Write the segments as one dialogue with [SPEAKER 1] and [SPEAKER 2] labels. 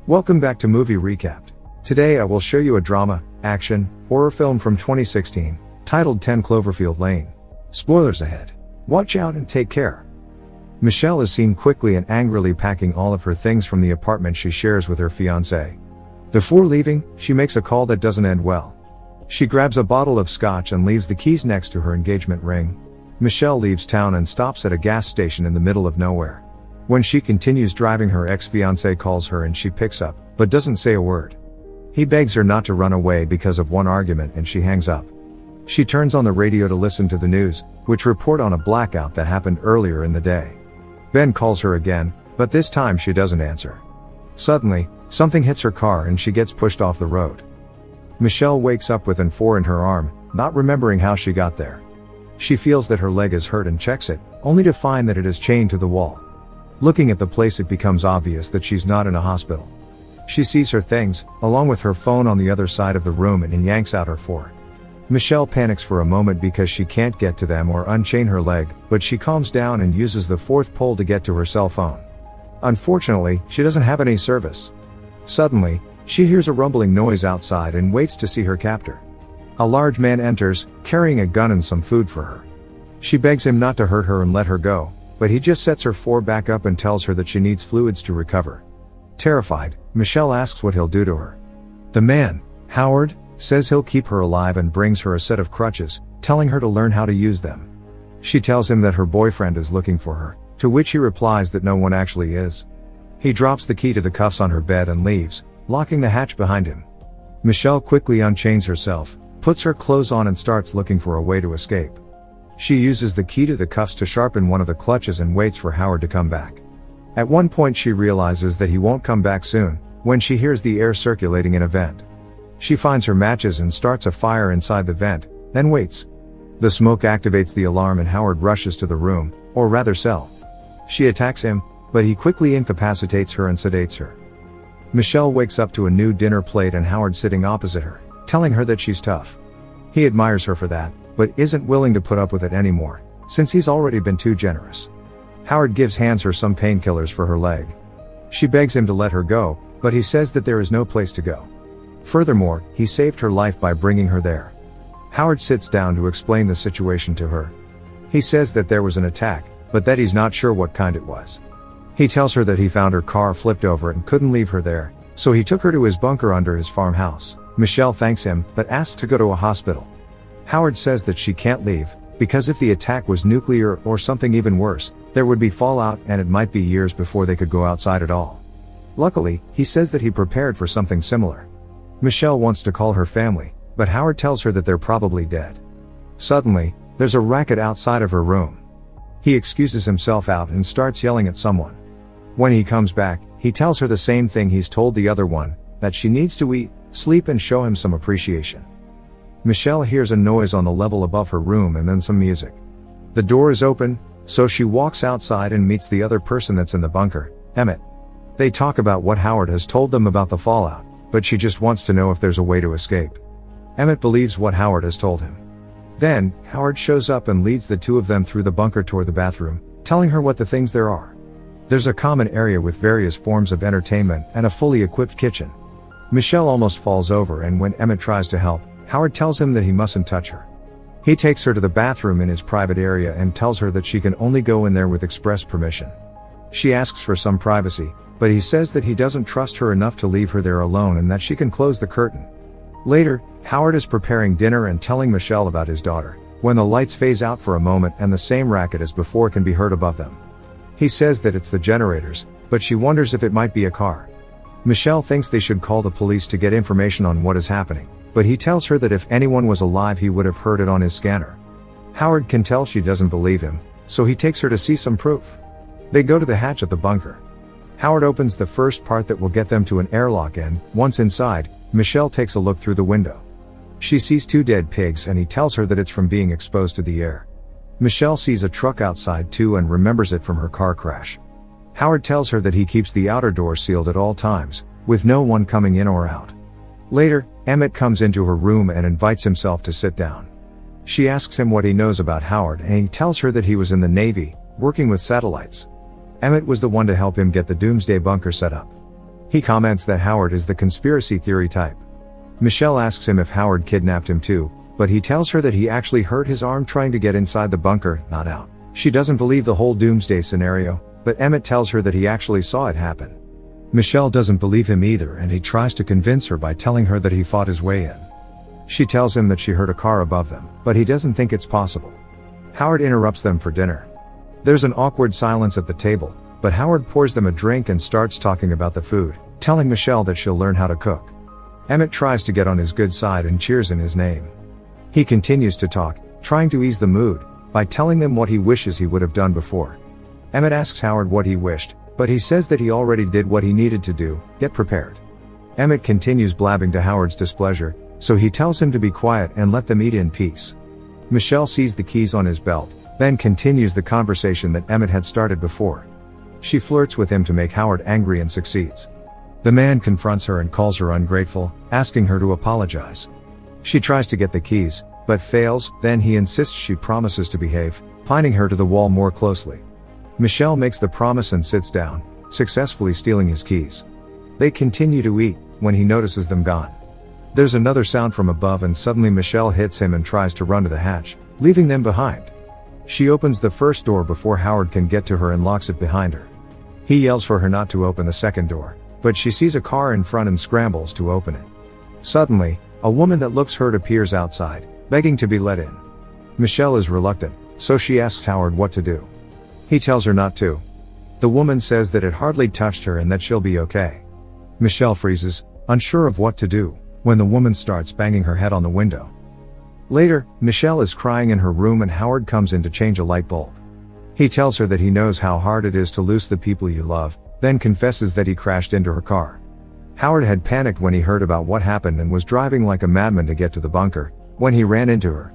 [SPEAKER 1] Welcome back to Movie Recapped. Today I will show you a drama, action, horror film from 2016, titled 10 Cloverfield Lane. Spoilers ahead. Watch out and take care. Michelle is seen quickly and angrily packing all of her things from the apartment she shares with her fiancé. Before leaving, she makes a call that doesn't end well. She grabs a bottle of scotch and leaves the keys next to her engagement ring. Michelle leaves town and stops at a gas station in the middle of nowhere. When she continues driving, her ex-fiancé calls her and she picks up, but doesn't say a word. He begs her not to run away because of one argument and she hangs up. She turns on the radio to listen to the news, which report on a blackout that happened earlier in the day. Ben calls her again, but this time she doesn't answer. Suddenly, something hits her car and she gets pushed off the road. Michelle wakes up with an IV in her arm, not remembering how she got there. She feels that her leg is hurt and checks it, only to find that it is chained to the wall. Looking at the place, it becomes obvious that she's not in a hospital. She sees her things, along with her phone, on the other side of the room and yanks out her IV. Michelle panics for a moment because she can't get to them or unchain her leg, but she calms down and uses the fourth pole to get to her cell phone. Unfortunately, she doesn't have any service. Suddenly, she hears a rumbling noise outside and waits to see her captor. A large man enters, carrying a gun and some food for her. She begs him not to hurt her and let her go, but he just sets her IV back up and tells her that she needs fluids to recover. Terrified, Michelle asks what he'll do to her. The man, Howard, says he'll keep her alive and brings her a set of crutches, telling her to learn how to use them. She tells him that her boyfriend is looking for her, to which he replies that no one actually is. He drops the key to the cuffs on her bed and leaves, locking the hatch behind him. Michelle quickly unchains herself, puts her clothes on and starts looking for a way to escape. She uses the key to the cuffs to sharpen one of the clutches and waits for Howard to come back. At one point she realizes that he won't come back soon, when she hears the air circulating in a vent. She finds her matches and starts a fire inside the vent, then waits. The smoke activates the alarm and Howard rushes to the room, or rather cell. She attacks him, but he quickly incapacitates her and sedates her. Michelle wakes up to a new dinner plate and Howard sitting opposite her, telling her that she's tough. He admires her for that, but isn't willing to put up with it anymore, since he's already been too generous. Howard hands her some painkillers for her leg. She begs him to let her go, but he says that there is no place to go. Furthermore, he saved her life by bringing her there. Howard sits down to explain the situation to her. He says that there was an attack, but that he's not sure what kind it was. He tells her that he found her car flipped over and couldn't leave her there, so he took her to his bunker under his farmhouse. Michelle thanks him, but asks to go to a hospital. Howard says that she can't leave, because if the attack was nuclear or something even worse, there would be fallout and it might be years before they could go outside at all. Luckily, he says that he prepared for something similar. Michelle wants to call her family, but Howard tells her that they're probably dead. Suddenly, there's a racket outside of her room. He excuses himself out and starts yelling at someone. When he comes back, he tells her the same thing he's told the other one, that she needs to eat, sleep and show him some appreciation. Michelle hears a noise on the level above her room and then some music. The door is open, so she walks outside and meets the other person that's in the bunker, Emmett. They talk about what Howard has told them about the fallout, but she just wants to know if there's a way to escape. Emmett believes what Howard has told him. Then, Howard shows up and leads the two of them through the bunker toward the bathroom, telling her what the things there are. There's a common area with various forms of entertainment and a fully equipped kitchen. Michelle almost falls over, and when Emmett tries to help, Howard tells him that he mustn't touch her. He takes her to the bathroom in his private area and tells her that she can only go in there with express permission. She asks for some privacy, but he says that he doesn't trust her enough to leave her there alone and that she can close the curtain. Later, Howard is preparing dinner and telling Michelle about his daughter, when the lights phase out for a moment and the same racket as before can be heard above them. He says that it's the generators, but she wonders if it might be a car. Michelle thinks they should call the police to get information on what is happening, but he tells her that if anyone was alive he would have heard it on his scanner. Howard can tell she doesn't believe him, so he takes her to see some proof. They go to the hatch of the bunker. Howard opens the first part that will get them to an airlock and, once inside, Michelle takes a look through the window. She sees two dead pigs and he tells her that it's from being exposed to the air. Michelle sees a truck outside too and remembers it from her car crash. Howard tells her that he keeps the outer door sealed at all times, with no one coming in or out. Later, Emmett comes into her room and invites himself to sit down. She asks him what he knows about Howard and he tells her that he was in the Navy, working with satellites. Emmett was the one to help him get the Doomsday Bunker set up. He comments that Howard is the conspiracy theory type. Michelle asks him if Howard kidnapped him too, but he tells her that he actually hurt his arm trying to get inside the bunker, not out. She doesn't believe the whole doomsday scenario, but Emmett tells her that he actually saw it happen. Michelle doesn't believe him either, and he tries to convince her by telling her that he fought his way in. She tells him that she heard a car above them, but he doesn't think it's possible. Howard interrupts them for dinner. There's an awkward silence at the table, but Howard pours them a drink and starts talking about the food, telling Michelle that she'll learn how to cook. Emmett tries to get on his good side and cheers in his name. He continues to talk, trying to ease the mood, by telling them what he wishes he would have done before. Emmett asks Howard what he wished, but he says that he already did what he needed to do, get prepared. Emmett continues blabbing to Howard's displeasure, so he tells him to be quiet and let them eat in peace. Michelle sees the keys on his belt, then continues the conversation that Emmett had started before. She flirts with him to make Howard angry and succeeds. The man confronts her and calls her ungrateful, asking her to apologize. She tries to get the keys, but fails, then he insists she promises to behave, pinning her to the wall more closely. Michelle makes the promise and sits down, successfully stealing his keys. They continue to eat, when he notices them gone. There's another sound from above and suddenly Michelle hits him and tries to run to the hatch, leaving them behind. She opens the first door before Howard can get to her and locks it behind her. He yells for her not to open the second door, but she sees a car in front and scrambles to open it. Suddenly, a woman that looks hurt appears outside, begging to be let in. Michelle is reluctant, so she asks Howard what to do. He tells her not to. The woman says that it hardly touched her and that she'll be okay. Michelle freezes, unsure of what to do, when the woman starts banging her head on the window. Later, Michelle is crying in her room and Howard comes in to change a light bulb. He tells her that he knows how hard it is to lose the people you love, then confesses that he crashed into her car. Howard had panicked when he heard about what happened and was driving like a madman to get to the bunker, when he ran into her.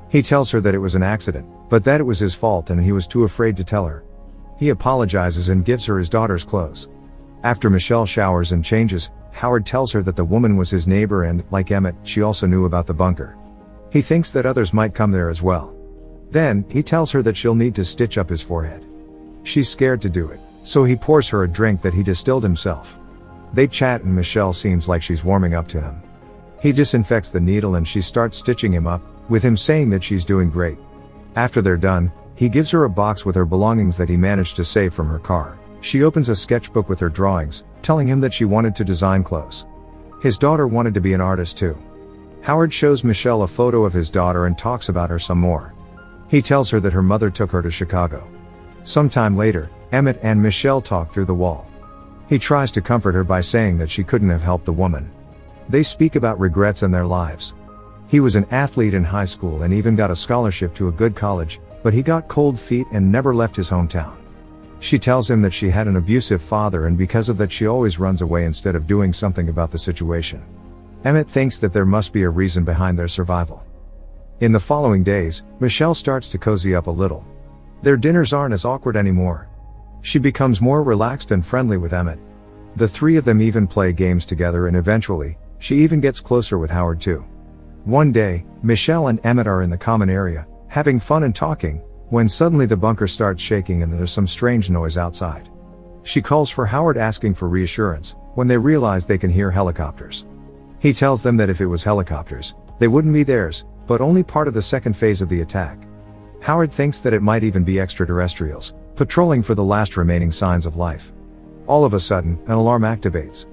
[SPEAKER 1] He tells her that it was an accident, but that it was his fault and he was too afraid to tell her. He apologizes and gives her his daughter's clothes. After Michelle showers and changes, Howard tells her that the woman was his neighbor and, like Emmett, she also knew about the bunker. He thinks that others might come there as well. Then, he tells her that she'll need to stitch up his forehead. She's scared to do it, so he pours her a drink that he distilled himself. They chat and Michelle seems like she's warming up to him. He disinfects the needle and she starts stitching him up, with him saying that she's doing great. After they're done, he gives her a box with her belongings that he managed to save from her car. She opens a sketchbook with her drawings, telling him that she wanted to design clothes. His daughter wanted to be an artist too. Howard shows Michelle a photo of his daughter and talks about her some more. He tells her that her mother took her to Chicago. Sometime later, Emmett and Michelle talk through the wall. He tries to comfort her by saying that she couldn't have helped the woman. They speak about regrets in their lives. He was an athlete in high school and even got a scholarship to a good college, but he got cold feet and never left his hometown. She tells him that she had an abusive father and because of that she always runs away instead of doing something about the situation. Emmett thinks that there must be a reason behind their survival. In the following days, Michelle starts to cozy up a little. Their dinners aren't as awkward anymore. She becomes more relaxed and friendly with Emmett. The three of them even play games together and eventually, she even gets closer with Howard too. One day, Michelle and Emmett are in the common area, having fun and talking, when suddenly the bunker starts shaking and there's some strange noise outside. She calls for Howard asking for reassurance, when they realize they can hear helicopters. He tells them that if it was helicopters, they wouldn't be theirs, but only part of the second phase of the attack. Howard thinks that it might even be extraterrestrials, patrolling for the last remaining signs of life. All of a sudden, an alarm activates.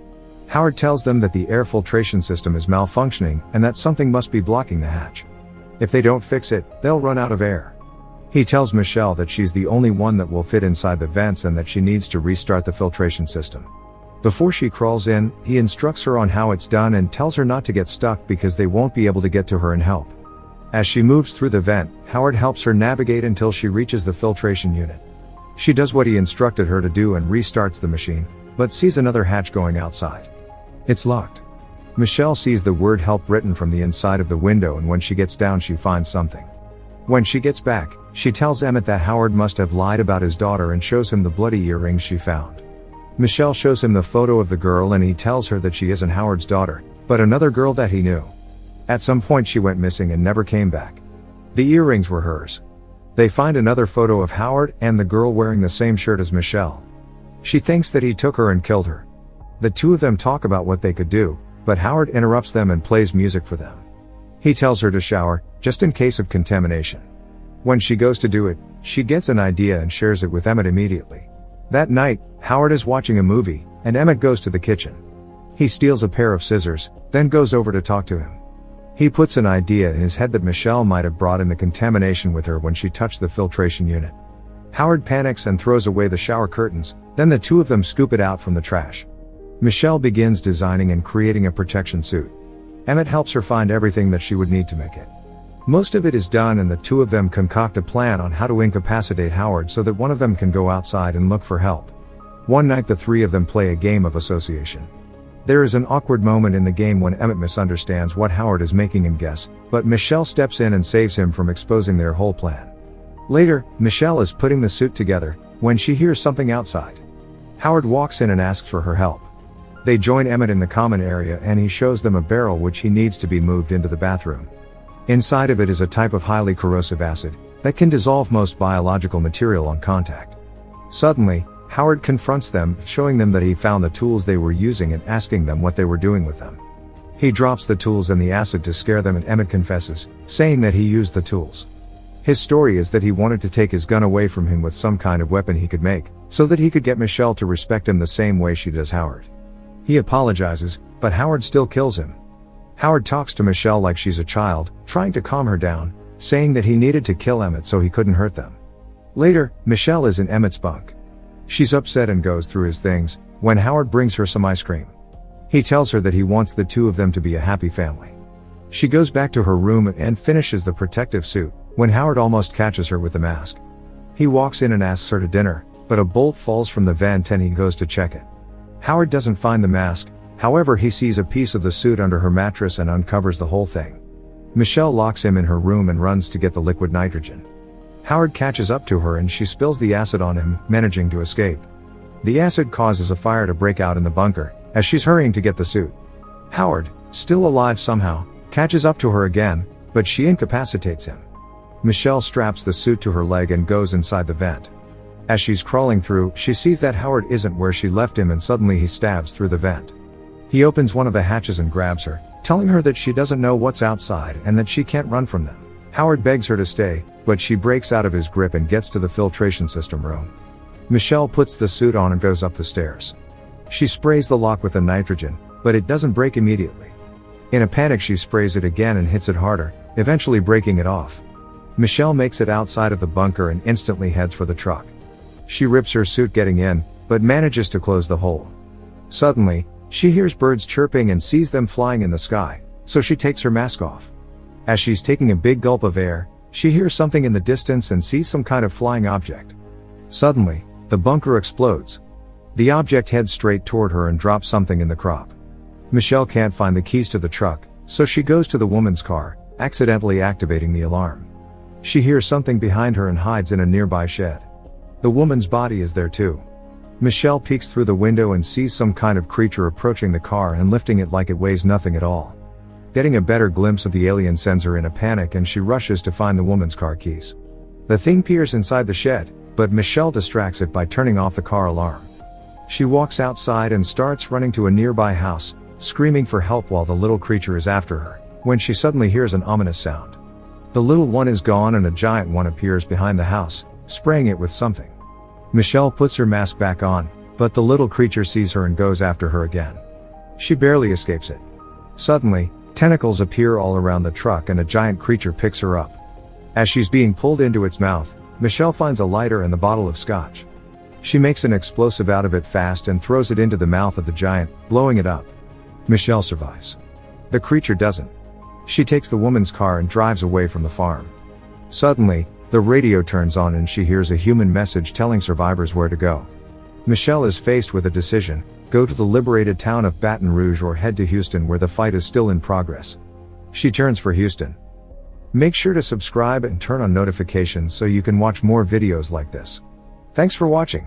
[SPEAKER 1] Howard tells them that the air filtration system is malfunctioning and that something must be blocking the hatch. If they don't fix it, they'll run out of air. He tells Michelle that she's the only one that will fit inside the vents and that she needs to restart the filtration system. Before she crawls in, he instructs her on how it's done and tells her not to get stuck because they won't be able to get to her and help. As she moves through the vent, Howard helps her navigate until she reaches the filtration unit. She does what he instructed her to do and restarts the machine, but sees another hatch going outside. It's locked. Michelle sees the word help written from the inside of the window and when she gets down she finds something. When she gets back, she tells Emmett that Howard must have lied about his daughter and shows him the bloody earrings she found. Michelle shows him the photo of the girl and he tells her that she isn't Howard's daughter, but another girl that he knew. At some point she went missing and never came back. The earrings were hers. They find another photo of Howard and the girl wearing the same shirt as Michelle. She thinks that he took her and killed her. The two of them talk about what they could do, but Howard interrupts them and plays music for them. He tells her to shower, just in case of contamination. When she goes to do it, she gets an idea and shares it with Emmett immediately. That night, Howard is watching a movie, and Emmett goes to the kitchen. He steals a pair of scissors, then goes over to talk to him. He puts an idea in his head that Michelle might have brought in the contamination with her when she touched the filtration unit. Howard panics and throws away the shower curtains, then the two of them scoop it out from the trash. Michelle begins designing and creating a protection suit. Emmett helps her find everything that she would need to make it. Most of it is done and the two of them concoct a plan on how to incapacitate Howard so that one of them can go outside and look for help. One night the three of them play a game of association. There is an awkward moment in the game when Emmett misunderstands what Howard is making him guess, but Michelle steps in and saves him from exposing their whole plan. Later, Michelle is putting the suit together, when she hears something outside. Howard walks in and asks for her help. They join Emmett in the common area and he shows them a barrel which he needs to be moved into the bathroom. Inside of it is a type of highly corrosive acid that can dissolve most biological material on contact. Suddenly, Howard confronts them, showing them that he found the tools they were using and asking them what they were doing with them. He drops the tools in the acid to scare them and Emmett confesses, saying that he used the tools. His story is that he wanted to take his gun away from him with some kind of weapon he could make, so that he could get Michelle to respect him the same way she does Howard. He apologizes, but Howard still kills him. Howard talks to Michelle like she's a child, trying to calm her down, saying that he needed to kill Emmett so he couldn't hurt them. Later, Michelle is in Emmett's bunk. She's upset and goes through his things, when Howard brings her some ice cream. He tells her that he wants the two of them to be a happy family. She goes back to her room and finishes the protective suit, when Howard almost catches her with the mask. He walks in and asks her to dinner, but a bolt falls from the vent and he goes to check it. Howard doesn't find the mask, however he sees a piece of the suit under her mattress and uncovers the whole thing. Michelle locks him in her room and runs to get the liquid nitrogen. Howard catches up to her and she spills the acid on him, managing to escape. The acid causes a fire to break out in the bunker, as she's hurrying to get the suit. Howard, still alive somehow, catches up to her again, but she incapacitates him. Michelle straps the suit to her leg and goes inside the vent. As she's crawling through, she sees that Howard isn't where she left him and suddenly he stabs through the vent. He opens one of the hatches and grabs her, telling her that she doesn't know what's outside and that she can't run from them. Howard begs her to stay, but she breaks out of his grip and gets to the filtration system room. Michelle puts the suit on and goes up the stairs. She sprays the lock with the nitrogen, but it doesn't break immediately. In a panic she sprays it again and hits it harder, eventually breaking it off. Michelle makes it outside of the bunker and instantly heads for the truck. She rips her suit getting in, but manages to close the hole. Suddenly, she hears birds chirping and sees them flying in the sky, so she takes her mask off. As she's taking a big gulp of air, she hears something in the distance and sees some kind of flying object. Suddenly, the bunker explodes. The object heads straight toward her and drops something in the crop. Michelle can't find the keys to the truck, so she goes to the woman's car, accidentally activating the alarm. She hears something behind her and hides in a nearby shed. The woman's body is there too. Michelle peeks through the window and sees some kind of creature approaching the car and lifting it like it weighs nothing at all. Getting a better glimpse of the alien sends her in a panic and she rushes to find the woman's car keys. The thing peers inside the shed, but Michelle distracts it by turning off the car alarm. She walks outside and starts running to a nearby house, screaming for help while the little creature is after her, when she suddenly hears an ominous sound. The little one is gone and a giant one appears behind the house, spraying it with something. Michelle puts her mask back on, but the little creature sees her and goes after her again. She barely escapes it. Suddenly, tentacles appear all around the truck and a giant creature picks her up. As she's being pulled into its mouth, Michelle finds a lighter and the bottle of scotch. She makes an explosive out of it fast and throws it into the mouth of the giant, blowing it up. Michelle survives. The creature doesn't. She takes the woman's car and drives away from the farm. Suddenly, the radio turns on and she hears a human message telling survivors where to go. Michelle is faced with a decision: go to the liberated town of Baton Rouge or head to Houston where the fight is still in progress. She turns for Houston. Make sure to subscribe and turn on notifications so you can watch more videos like this. Thanks for watching.